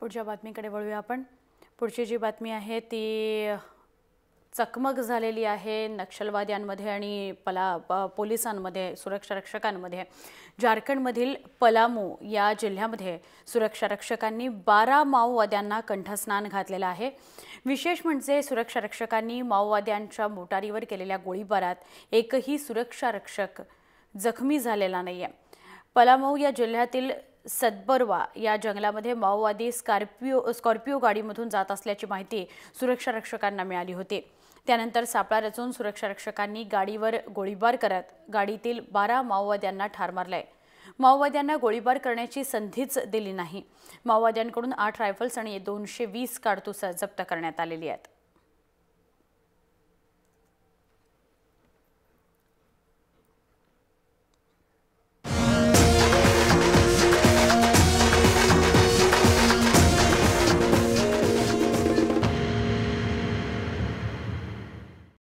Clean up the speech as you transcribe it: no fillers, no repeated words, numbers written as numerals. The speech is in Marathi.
पुढच्या बातमीकडे वळूया आपण। पुढची जी बातमी आहे ती चकमक झालेली आहे नक्षलवाद्यांमध्ये आणि पोलिसांमध्ये, सुरक्षा रक्षकांमध्ये। झारखंडमधील पलामू या जिल्ह्यामध्ये सुरक्षा रक्षकांनी 12 माओवाद्यांना कंठस्नान घातलेलं आहे। विशेष म्हणजे सुरक्षा रक्षकांनी माओवाद्यांच्या मोटारीवर केलेल्या गोळीबारात एकही सुरक्षा रक्षक जखमी झालेला नाहीये। पलामू या जिल्ह्यातील सदबरवा या जंगलामध्ये माओवादी स्कॉर्पियो गाडीमधून जात असल्याची माहिती सुरक्षा रक्षकांना मिळाली होती। त्यानंतर सापळा रचून सुरक्षा रक्षकांनी गाडीवर गोळीबार करत गाडीतील 12 माओवाद्यांना ठार मारले। माओवाद्यांना गोळीबार करण्याची संधीच दिली नाही। माओवाद्यांकडून 8 रायफल्स आणि 220 कारतूस जप्त करण्यात आलेली आहेत।